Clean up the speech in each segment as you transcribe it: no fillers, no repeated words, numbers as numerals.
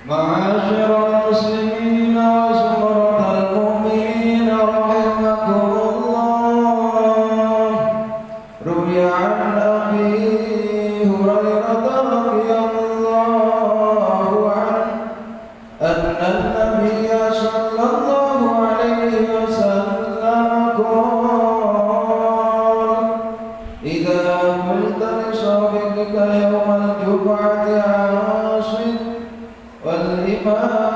معاشر المسلمين وزمرة المؤمنين رحمكم الله. روي عن أبي هريرة رضي الله عنه أن النبي صلى الله عليه وسلم قال: إذا قلت لصاحبك يوم الجمعة أنصت والإمام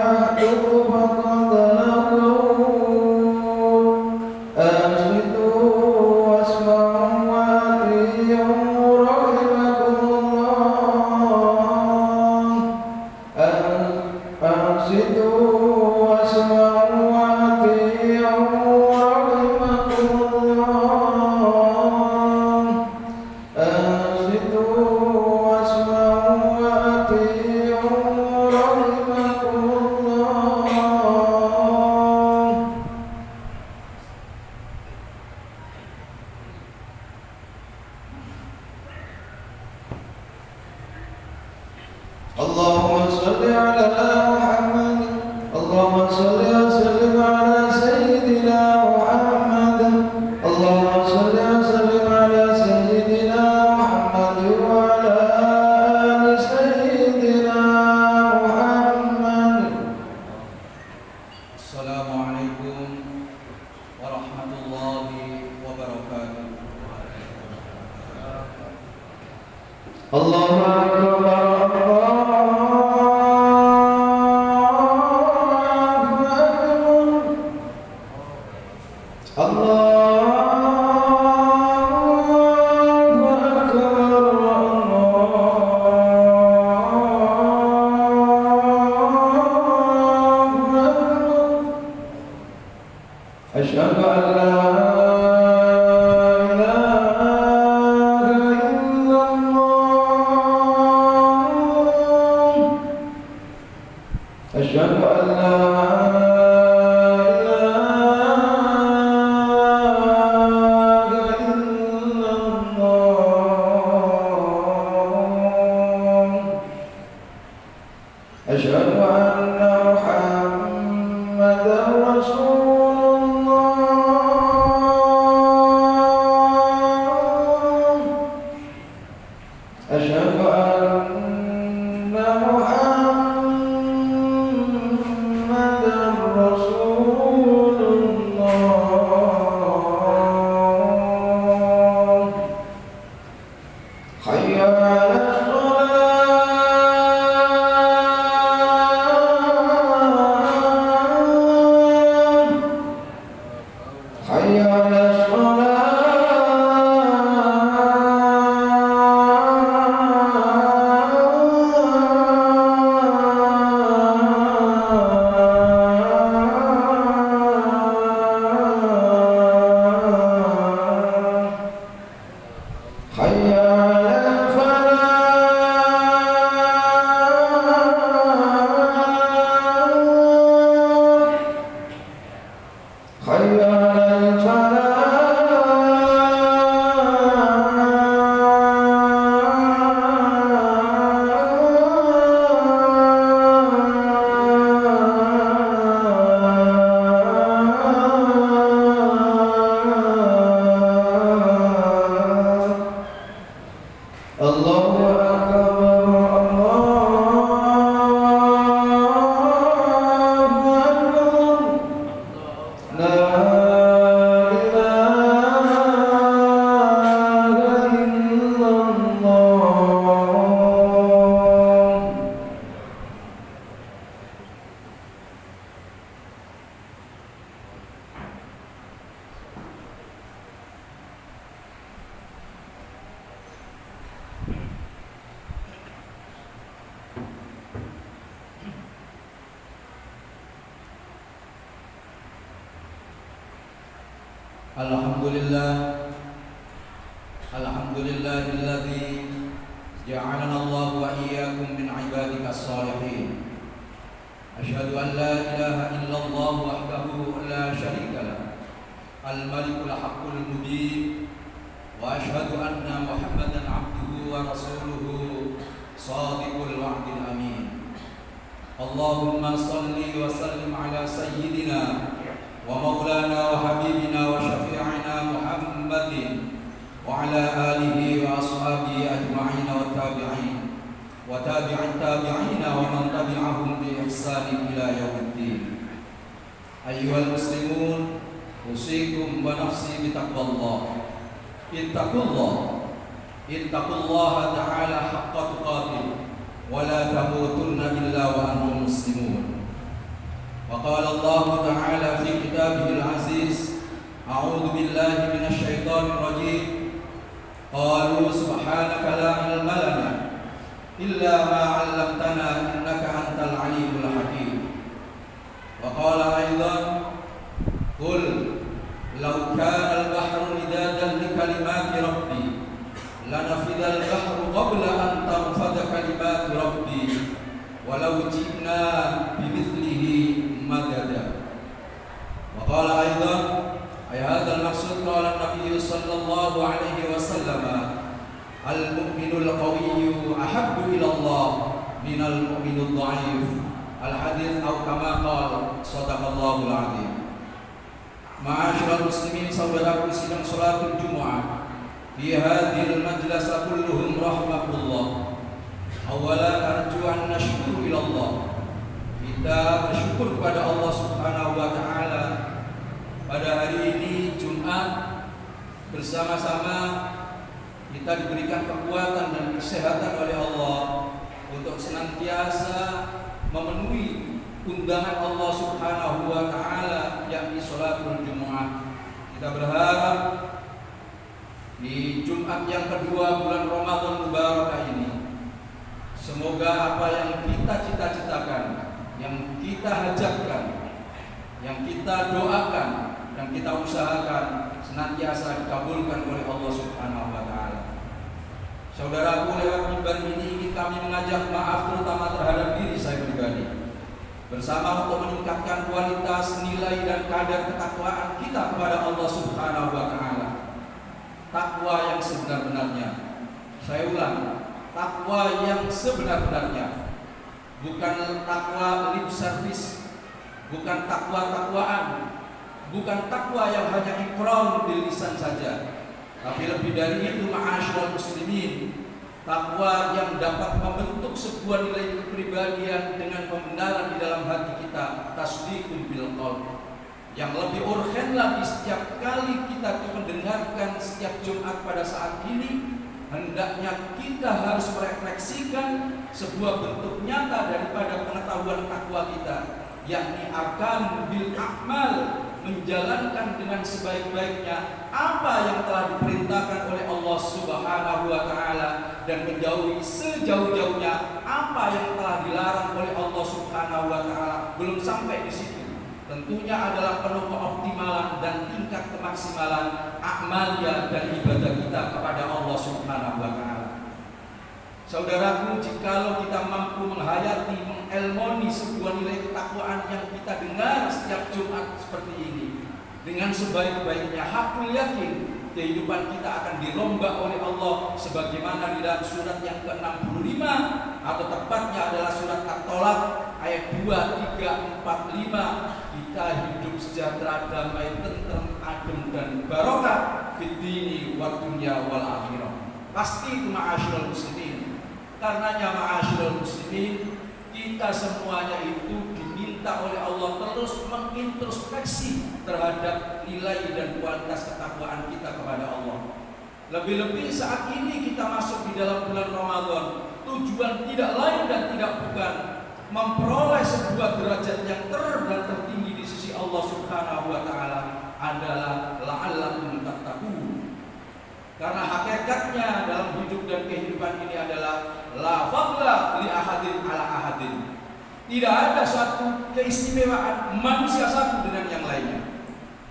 يخطب فقد نقول أنصتوا واسمعوا وأطيعوا رحمكم الله. أنصتوا واسمعوا وأطيعوا رحمكم الله. أنصتوا واسمعوا وأطيعوا رحمكم الله. اللهم صل على محمد. اللهم صل وسلم على سيدنا محمد. اللهم صل وسلم على سيدنا محمد وعلى آل سيدنا محمد. السلام عليكم ورحمة الله وبركاته. الله أكبر. أشهد أن لا إله إلا الله. أشهد أن لا إله إلا الله. أشهد أن محمدا رسول الله. أشهد أن محمدا رسول الله. حي على الصلاة. حي على الصلاة. حي على الفلاح. حي على الفلاح. الله أكبر. الله أكبر. لا إله إلا الله. Alhamdulillahilladzi ja'alana Allah wa iyyakum min ibadika as-salihin. Asyhadu an la ilaha illallah wahdahu la syarika lah, al-malikul haqqul mubin, wa asyhadu anna Muhammadan abduhu wa rasuluhu shadiqul wa'dil amin. Allahumma salli wa sallim ala sayyidina wa maulana wa habibina wa syafi'ina Muhammadin wa ala alihi wa ashabihi ajma'in wa tabi'in wa tabi'in tabi'ina wa man tabi'ahum bi ihsanin ila yaumiddin. Ayyuhal muslimun, usikum wa nafsi bi taqwallah. Ittaqullaha ta'ala haqqa tuqatih wa la tamutunna illa wa antum muslimun. Wa qala Allah ta'ala fi kitabihil aziz, a'udzu billahi minasy syaithanir rajim. Qalu subhanaka la ilma lana illa ma 'allamtana innaka antal alimul hakim. Wa qala aidan, qul law kana al-bahru midadan li kalimati rabbi lanafida al-bahru qabla an tanfada kalimatu rabbi walau ji'na bimithlihi madada. Wa qala aidan, ay hadha al-maqsud, qala an-nabiy sallallahu alaihi wasallam, al-mu'minul qawiyyu ahabbu ila Allah minal mu'minul dha'if. Al-hadits atau kama qala sadaqallahul azim. Ma'asyiral muslimin, saudaraku sidang salatul Jumat fi hadhil majlis kulluhum rahmatullah. Awalan arju an nashkuru ila Allah. Kita bersyukur kepada Allah Subhanahu wa taala pada hari ini Jumat, bersama-sama kita diberikan kekuatan dan kesehatan oleh Allah untuk senantiasa memenuhi undangan Allah Subhanahu wa taala yakni salatul Jumat. Kita berharap di Jumat yang kedua bulan Ramadan Mubarakah ini, semoga apa yang kita cita-citakan, yang kita hajatkan, yang kita doakan dan kita usahakan senantiasa dikabulkan oleh Allah Subhanahu wa taala. Saudaraku, lewat mimbar ini ingin kami mengajak maaf terutama terhadap diri saya pribadi, bersama untuk meningkatkan kualitas, nilai dan kadar ketakwaan kita kepada Allah Subhanahu wa taala. Takwa yang sebenar-benarnya. Saya ulang, takwa yang sebenar-benarnya. Bukan takwa lip service, bukan takwa-takwaan, bukan takwa yang hanya ikrar di lisan saja. Tapi lebih dari itu, ma'asyiral muslimin, takwa yang dapat membentuk sebuah nilai kepribadian dengan pembenaran di dalam hati kita, tasdiqun bil qaul. Yang lebih urgen lagi, setiap kali kita mendengarkan setiap Jumat pada saat ini, hendaknya kita harus merefleksikan sebuah bentuk nyata daripada pengetahuan takwa kita, yakni arkan bil a'mal, menjalankan dengan sebaik-baiknya apa yang telah diperintahkan oleh Allah Subhanahu wa taala dan menjauhi sejauh-jauhnya apa yang telah dilarang oleh Allah Subhanahu wa taala. Belum sampai di situ, tentunya adalah penuh keoptimalan dan tingkat kemaksimalan amalia dan ibadah kita kepada Allah Subhanahu wa taala. Saudaraku, jikalau kita mampu menghayati, mengelmoni sebuah nilai ketakwaan yang kita dengar setiap Jumat seperti ini dengan sebaik-baiknya, hakul yakin kehidupan kita akan dirombak oleh Allah sebagaimana di dalam surat yang ke-65, atau tepatnya adalah surat At-Tolak ayat 2, 3, 4, 5. Kita hidup sejahtera, damai, tentrem, adem dan barokah fid dini wad dunya wal akhirah. Pasti itu ma'asyiral muslimin. Karenanya ma'asyiral muslimin, kita semuanya itu diminta oleh Allah terus mengintrospeksi terhadap nilai dan kualitas ketakwaan kita kepada Allah. Lebih-lebih saat ini kita masuk di dalam bulan Ramadan, tujuan tidak lain dan tidak bukan memperoleh sebuah derajat yang dan tertinggi di sisi Allah Subhanahu wa taala adalah la'allakum tattaqun. Karena hakikatnya dalam hidup dan kehidupan ini adalah la fadla li ahadin ala ahadin. Tidak ada satu keistimewaan manusia satu dengan yang lainnya.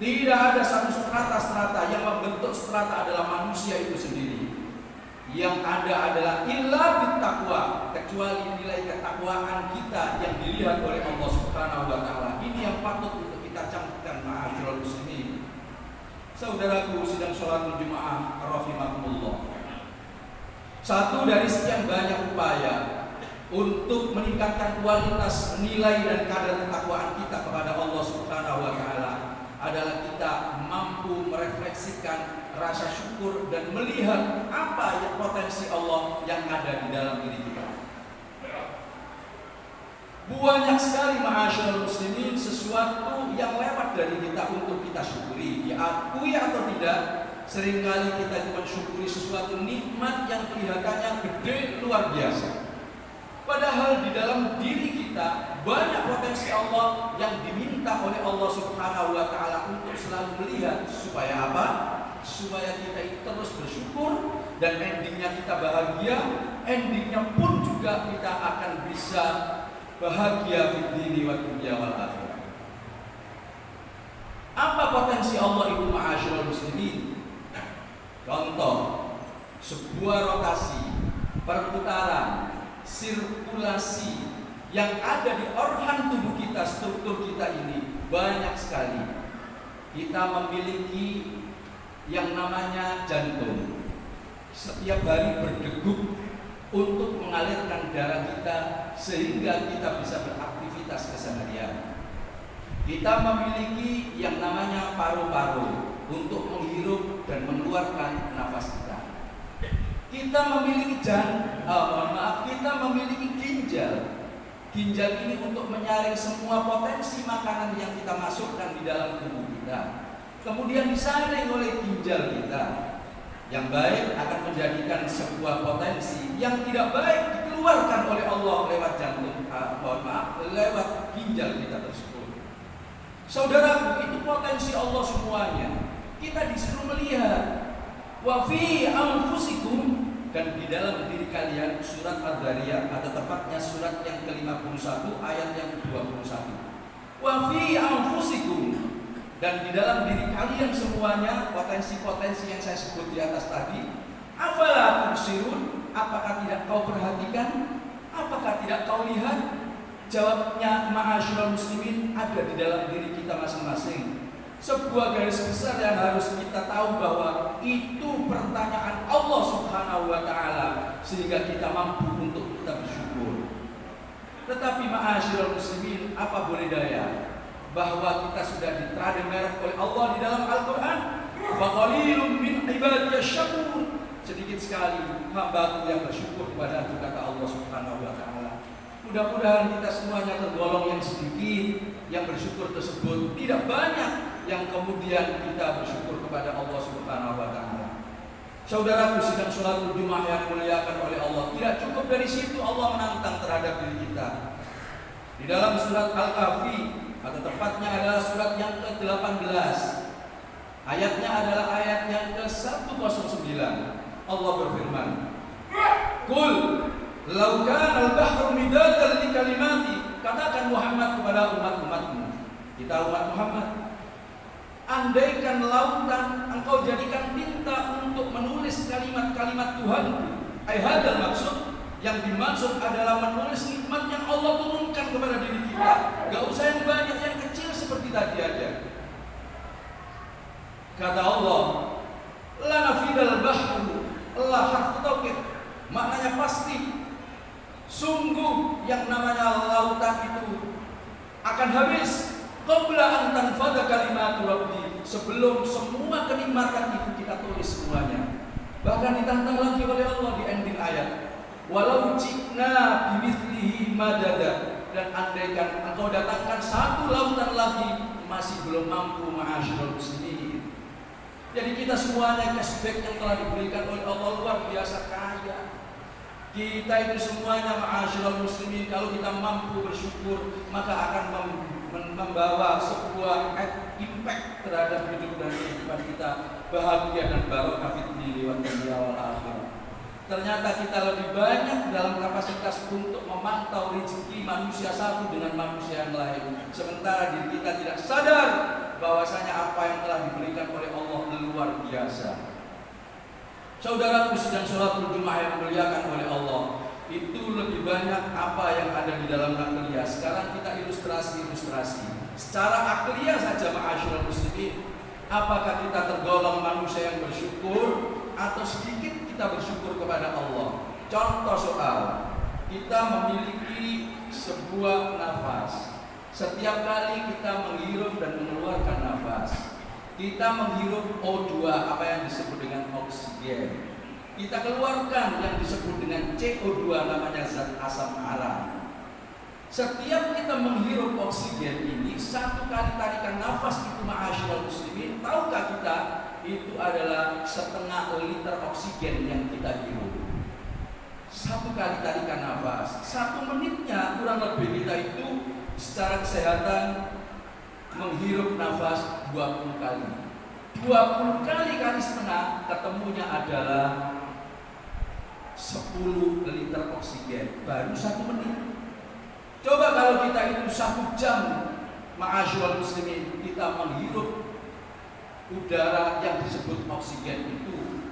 Tidak ada satu strata-strata, yang membentuk strata adalah manusia itu sendiri. Yang ada adalah illa bittaqwa, kecuali nilai ketakwaan kita yang dilihat oleh Allah Subhanahu wa taala. Ini yang patut untuk kita camkan, ma'asyiral muslimin. Saudaraku sidang sholat Jumat rahimakumullah. Satu dari sekian banyak upaya untuk meningkatkan kualitas nilai dan kadar ketakwaan kita kepada Allah Subhanahu wa taala adalah kita mampu merefleksikan rasa syukur dan melihat apa yang potensi Allah yang ada di dalam diri kita. Banyak sekali ma'asyiral muslimin sesuatu yang lewat dari kita untuk kita syukuri, diakui atau tidak. Seringkali kita cuma syukuri sesuatu nikmat yang kelihatannya gede luar biasa. Padahal di dalam diri kita banyak potensi Allah yang diminta oleh Allah Subhanahu wa taala untuk selalu melihat. Supaya apa? Supaya kita terus bersyukur dan endingnya kita bahagia. Endingnya pun juga kita akan bisa bahagia di dunia wa dunya wal akhirah. Apa potensi Allah itu ma'asyiral muslimin? Contoh, sebuah rotasi, perputaran, sirkulasi yang ada di organ tubuh kita, struktur kita ini banyak sekali. Kita memiliki yang namanya jantung. Setiap hari berdegup untuk mengalirkan darah kita sehingga kita bisa beraktivitas keseharian. Kita memiliki yang namanya paru-paru untuk menghirup dan mengeluarkan nafas kita. Kita memiliki kita memiliki ginjal. Ginjal ini untuk menyaring semua potensi makanan yang kita masukkan di dalam tubuh kita. Kemudian disaring oleh ginjal kita. Yang baik akan menjadikan sebuah potensi, yang tidak baik dikeluarkan oleh Allah lewat jantung, lewat ginjal kita tersebut. Saudaraku, itu potensi Allah semuanya. Kita disuruh melihat wa fi anfusikum, dan di dalam diri kalian, surat Ad-Dariyat atau tepatnya surat yang ke-51 ayat yang ke-21. Wa fi anfusikum, dan di dalam diri kalian semuanya potensi-potensi yang saya sebut di atas tadi. Afala tubsirun, apakah tidak kau perhatikan? Apakah tidak kau lihat? Jawabnya ma'asyiral muslimin, ada di dalam diri kita masing-masing. Sebuah garis besar yang harus kita tahu bahwa itu pertanyaan Allah Subhanahu wa taala sehingga kita mampu untuk kita bersyukur. Tetapi ma'asyiral muslimin, apa boleh daya bahwa kita sudah diterangkan oleh Allah di dalam Al-Qur'an, wa qalilun min ibadiyasy syakur. Sedikit sekali hamba yang bersyukur kepada Aku, kata Allah Subhanahu wa taala. Mudah-mudahan kita semuanya tergolong yang sedikit yang bersyukur tersebut, tidak banyak yang kemudian kita bersyukur kepada Allah Subhanahu wa taala. Saudaraku, sidang sholatul Jumat yang dimuliakan oleh Allah, tidak cukup dari situ Allah menantang terhadap diri kita. Di dalam surat Al-Kahfi, atau tepatnya adalah surat yang ke-18, ayatnya adalah ayat yang ke-109. Allah berfirman, "Qul law kana al-bahru midatan li kalimati." Katakan Muhammad kepada umat-umatmu, kita umat Muhammad, andaikan lautan engkau jadikan tinta untuk menulis kalimat-kalimat Tuhanku. Hadal maksud, yang dimaksud adalah menulis nikmat yang Allah turunkan kepada diri kita. Gak usah yang banyak, yang kecil seperti tadi aja. Kata Allah, la nafidal bahru, Allah harfu taukid, maknanya pasti. Sungguh yang namanya lautan itu akan habis qabla an tanfada kalimatu rabbi, sebelum semua kenikmatan itu kita tulis semuanya. Bahkan ditantang lagi oleh Allah di ending ayat, walau ji'na bimithlihi madada, dan andaikan engkau datangkan satu lautan lagi masih belum mampu ma'asyiral muslimin. Jadi kita semuanya cashback yang telah diberikan oleh Allah luar biasa kaya. Kita itu semuanya ma'asyiral muslimin, kalau kita mampu bersyukur maka akan membawa sebuah impact terhadap hidup dan kehidupan kita, bahagia dan barokah fid dunya wa wal akhirah. Ternyata kita lebih banyak dalam kapasitas untuk memantau rezeki manusia satu dengan manusia yang lain, sementara diri kita tidak sadar bahwasanya apa yang telah diberikan oleh Allah luar biasa. Saudaraku, sedang sholatul Jumat yang dimuliakan oleh Allah, itu lebih banyak apa yang ada di dalam akliyah. Sekarang kita ilustrasi. Secara akliyah saja ma'asyiral muslimin, apakah kita tergolong manusia yang bersyukur atau sedikit kita bersyukur kepada Allah? Contoh soal, kita memiliki sebuah nafas. Setiap kali kita menghirup dan mengeluarkan nafas, kita menghirup O2, apa yang disebut dengan oksigen. Kita keluarkan yang disebut dengan CO2, namanya zat asam aram. Setiap kita menghirup oksigen ini, satu kali tarikan nafas itu ma'asyiral muslimin, tahukah kita itu adalah 1/2 liter oksigen yang kita hirup. Satu kali tarikan nafas, 1 menitnya kurang lebih kita itu secara kesehatan menghirup nafas 20 kali. 20 kali setengah, ketemunya adalah 10 liter oksigen baru 1 menit. Coba kalau kita itu 1 jam, ma'asyiral muslimin, kita menghirup udara yang disebut oksigen itu.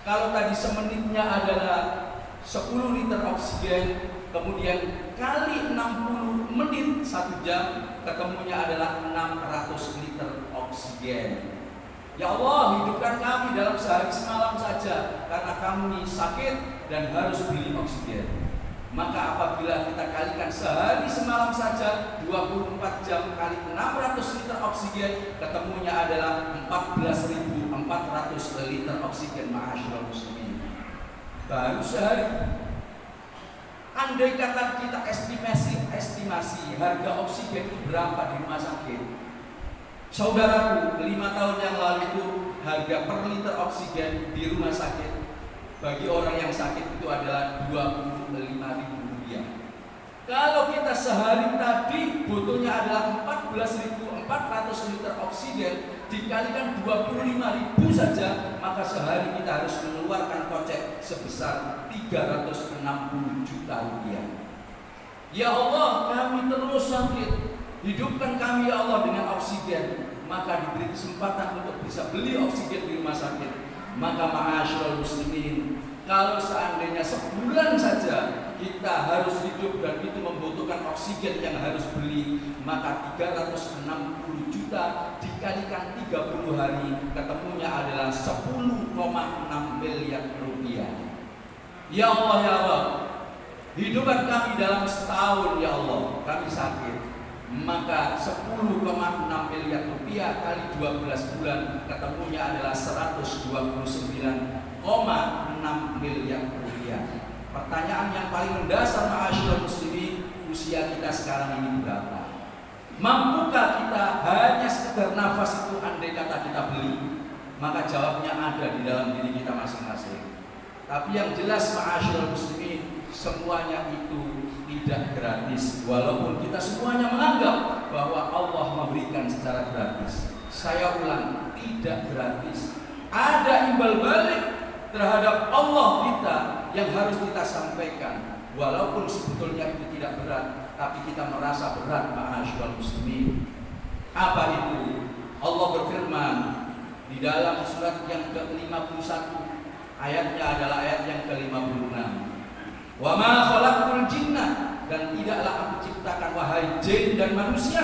Kalau tadi semenitnya adalah 10 liter oksigen, kemudian kali 60 menit 1 jam, ketemunya adalah 600 liter oksigen. Ya Allah, hidupkan kami dalam sehari semalam saja, karena kami sakit dan harus beli oksigen. Maka apabila kita kalikan sehari semalam saja 24 jam kali 600 liter oksigen, ketemunya adalah 14.400 liter oksigen, ma'asyiral muslimin. Baru sehari. Andai kata kita estimasi harga oksigen itu berapa di rumah sakit. Saudaraku, 5 tahun yang lalu itu harga per liter oksigen di rumah sakit bagi orang yang sakit itu adalah Rp25.000. Kalau kita sehari tadi butuhnya adalah 14.400 liter oksigen, dikalikan 25.000 saja, maka sehari kita harus mengeluarkan kocek sebesar Rp360 juta. Ya Allah, kami terus sakit, hidupkan kami ya Allah dengan oksigen. Maka diberi kesempatan untuk bisa beli oksigen di rumah sakit. Maka ma'asyiral muslimin, kalau seandainya sebulan saja kita harus hidup dan itu membutuhkan oksigen yang harus beli, maka 360 juta dikalikan 30 hari, ketemunya adalah 10,6 miliar rupiah. Ya Allah, ya Allah, hidupkan kami dalam setahun ya Allah, kami sakit, maka 10,6 miliar rupiah kali 12 bulan, ketemunya adalah 129,6 miliar rupiah. Pertanyaan yang paling mendasar, ma'asyiral muslimin, usia kita sekarang ini berapa? Mampukah kita hanya sekedar nafas itu andai kata kita beli? Maka jawabnya ada di dalam diri kita masing-masing. Tapi yang jelas, ma'asyiral muslimin, semuanya itu tidak gratis. Walaupun kita semuanya menganggap bahwa Allah memberikan secara gratis. Saya ulang, tidak gratis. Ada imbal balik terhadap Allah kita yang harus kita sampaikan. Walaupun sebetulnya itu tidak berat, tapi kita merasa berat, ma'asyiral muslimin. Apa itu? Allah berfirman di dalam surat yang ke-51, ayatnya adalah ayat yang ke-56. Wa ma khalaqtul jinna, dan tidaklah aku ciptakan wahai jin dan manusia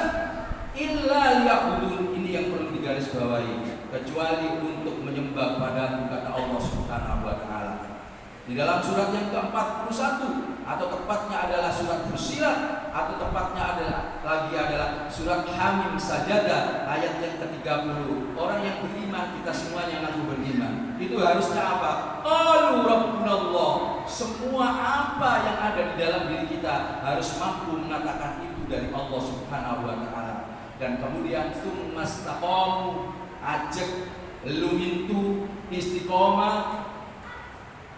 illa liya'budun, ini yang perlu digarisbawahi, kecuali untuk menyembah padaku, kata Allah Subhanahu wa taala. Di dalam surat yang ke-41, atau tepatnya adalah surat Fussilat, atau tepatnya adalah surat Hamim Sajadah, ayat yang ke-30. Orang yang beriman, kita semuanya ngaku beriman, itu harusnya apa? Qalu rabbunallah. Semua apa yang ada di dalam diri kita harus mampu mengatakan itu dari Allah Subhanahu wa taala. Dan kemudian tsumastaqamu, ajak lumintu istiqomah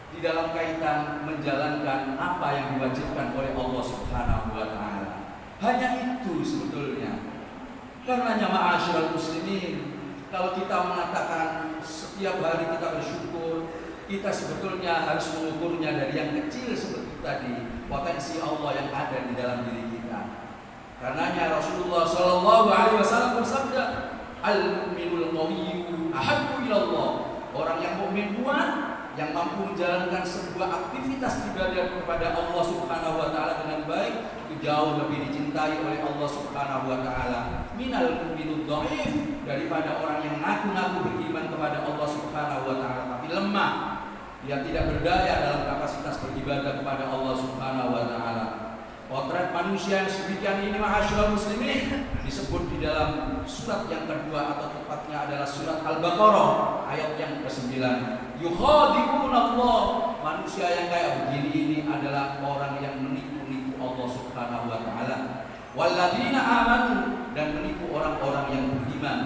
di dalam kaitan menjalankan apa yang diwajibkan oleh Allah Subhanahu wa taala. Hanya itu sebetulnya. Karenanya ma'asyiral muslimin, kalau kita mengatakan setiap hari kita bersyukur, kita sebetulnya harus mengukurnya dari yang kecil seperti tadi, potensi Allah yang ada di dalam diri kita. Karenanya Rasulullah sallallahu alaihi wasallam bersabda, al-mu'minul qawiyyu ahabbu ila Allah. Orang yang mukmin kuat, yang mampu menjalankan sebuah aktivitas ibadah kepada Allah Subhanahu wa taala dengan baik, itu jauh lebih dicintai oleh Allah Subhanahu wa taala minal mu'minud dhaif, daripada orang yang ngaku-ngaku beriman kepada Allah Subhanahu wa taala tapi lemah. dia tidak berdaya dalam kapasitas beribadah kepada Allah Subhanahu wa taala. Potret manusia yang sedemikian ini ma'asyiral muslimin disebut di dalam surat yang kedua atau tepatnya adalah surat Al-Baqarah ayat yang ke-9. Yukhadi'unallah, manusia yang kayak begini ini adalah orang yang menipu-nipu Allah Subhanahu wa taala. Walladzina amanu, dan menipu orang-orang yang beriman.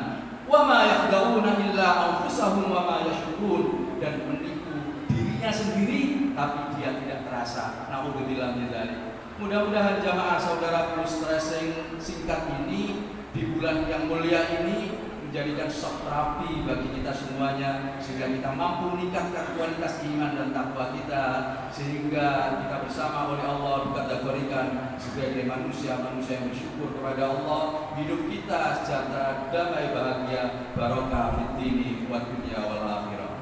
Wa ma yakhda'una illa anfusahum wa ma yashkurun, dan menipu dirinya sendiri tapi dia tidak terasa. Nauzubillah min dzalik. Mudah-mudahan jamaah saudaraku stressing singkat ini di bulan yang mulia ini menjadikan shock terapi bagi kita semuanya, sehingga kita mampu meningkatkan kualitas iman dan takwa kita, sehingga kita bersama oleh Allah dikategorikan sebagai manusia-manusia yang bersyukur kepada Allah. Hidup kita sejahtera, damai, bahagia, barokah fid dini wad dunya wal akhirah.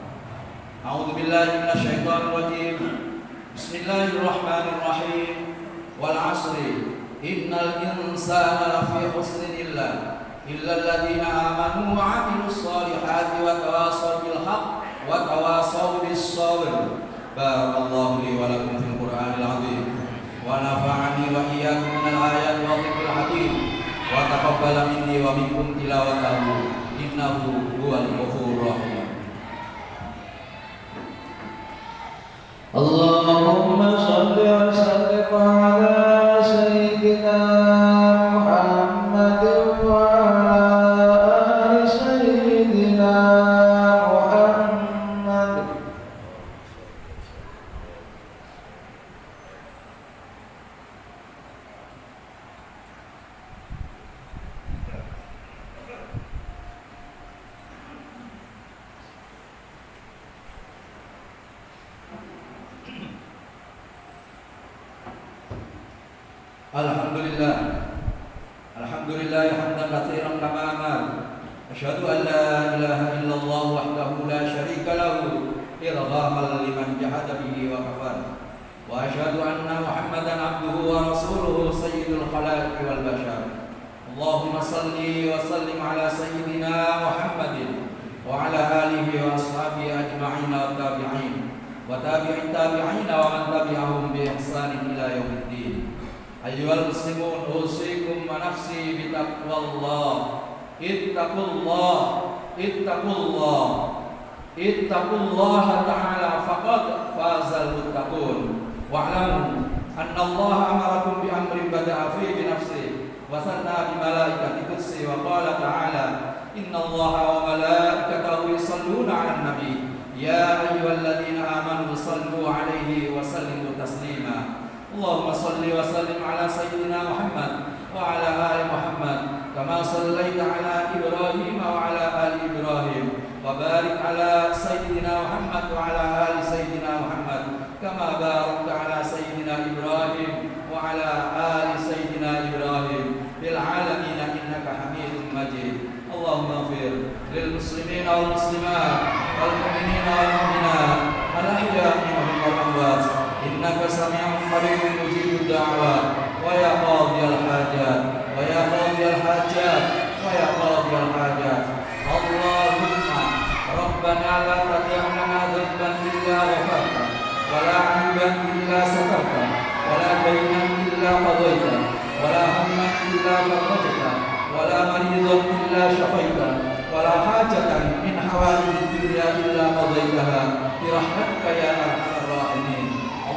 A'udzubillahi minasyaitonir rajim. Bismillahirrahmanirrahim. Wal 'asri innal insana lafi khusrin illa alladziina aamanu wa 'amilus shalihati wa tawassaw bil haqq wa tawassaw bis sabr. Barakallahu li wa lakum fil Qur'anil 'azim wa nafa'ani wa iyyakum minal ayati wa dhikril hakim wa taqabbala minni wa minkum tilawatahu innahu huwal ghafurur rahim. Allahumma shalli wa sallim ala sayyidina Muhammad wa ala ali sayyidina Muhammad. Alhamdulillah hamdan katsiran kama amar. Asyhadu an la ilaha illallah wahdahu la syarika lahu irghaman liman jahada bihi wa kafar. Wa asyhadu anna Muhammadan abduhu wa rasuluhu sayyidul khalaiqi wal bashar. Allahumma salli wa sallim ala sayyidina Muhammadin wa ala alihi wa ashabihi ajma'in wa tabi'in wa tabi'in tabi'in wa man tabi'ahum bi ihsanin ila yaumiddin. Ayyuhal muslimun, usikum wa nafsi bitaqwallah. Ittaqullah, ittaqullah, ittaqullaha ta'ala faqad fazal muttaqun. Wa'lamu anna Allah amarakum bi amrin bada'a fi bi nafsi wa sanna bi malaikati qudsi wa qala ta'ala inna Allaha wa malaikatahu yusalluna 'alan nabi ya ayyuhalladzina amanu sallu 'alaihi wa sallimu taslima. Allahumma salli wa sallim ala sayyidina Muhammad wa ala ali Muhammad kama sallaita ala Ibrahim wa ala ali Ibrahim wa barik ala sayyidina Muhammad wa ala ali sayyidina Muhammad kama barakta ala sayyidina Ibrahim wa ala ali sayyidina Ibrahim fil alamin innaka Hamidum Majid. Allahumma ighfir lil muslimin wal muslimat wal mu'minin wal mu'minat al ahya'i minhum wal amwat innaka sami'un qaribun mujibud da'wat wa ya qadiyal hajat wa ya qadiyal hajat wa ya qadiyal hajat. Allahumma rabbana la tad'alna dhanban illa ghafarta wa la 'aiban illa satarta wa la daynan illa qadayta wa la hamman illa farajta wa la maridan illa shafaita wa la hajatan min hawaijid dunya illa qadaytaha bi rahmatika ya arhamar rahimin.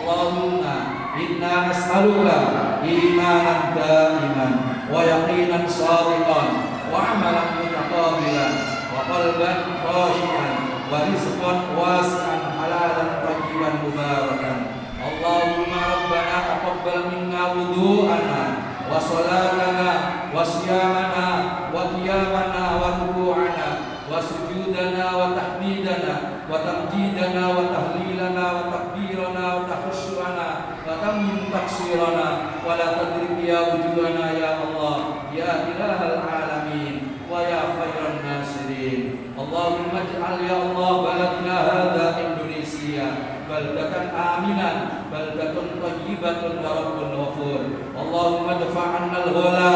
Allahumma inna nas'aluka imanan da'iman wa yaqinan shadiqan wa amalan mutaqabbilan wa qalban khashi'an wa rizqan wasi'an halalan tayyiban mubarakan. Allahumma rabbana taqabbal minna wudu'ana wa salatana wa siyamana wa qiyamana wa ruku'ana wa sujudana wa tahmidana wa tamjidana wa tahlilana wa takbirana wa tahussuana wa tammin taksirana wa la tadrik ya wujudana ya Allah ya ilahal alamin wa ya khairan nasirin. Allahumma ij'al ya Allah baladna hadha Indonesia baldatan aminan baldatun tayyibatun wa rabbun ghafur. Allahumma dafa'anna al-ghala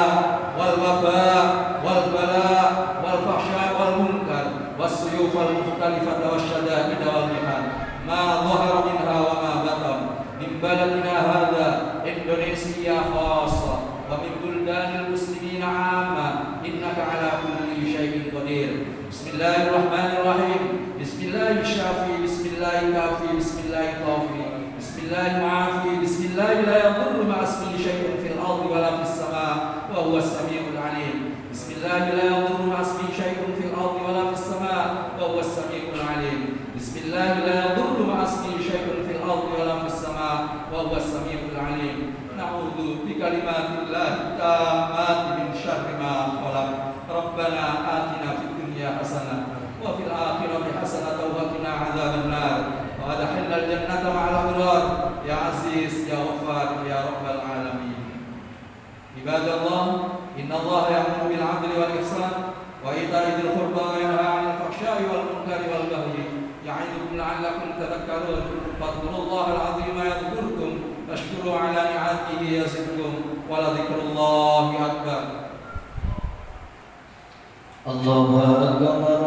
wal waba wal bala wal fahsya wal munkar was suyuf al mukhtalifah wasyada'id wal mihan ma لا يضر مع اسمه شيء في الأرض ولا في السماء وهو السميع العليم. بسم الله لا يضر مع اسمه شيء في الأرض ولا في السماء وهو السميع العليم. نعوذ بكلمات الله التامات من شر ما خلق. ربنا آتنا في الدنيا حسنة وفي الآخرة حسنة وقنا عذاب النار وأدخلنا الجنة مع الأبرار يا عزيز يا غفار يا رب العالمين. عباد الله إن الله يأمر بالعدل والإحسان وإيتاء ذي القربى وينهى عن الفحشاء والمنكر والبغي يعظكم لعلكم تذكرون. فاذكروا الله العظيم يذكركم واشكروا على نعمته يزدكم ولذكر الله أكبر. الله أكبر.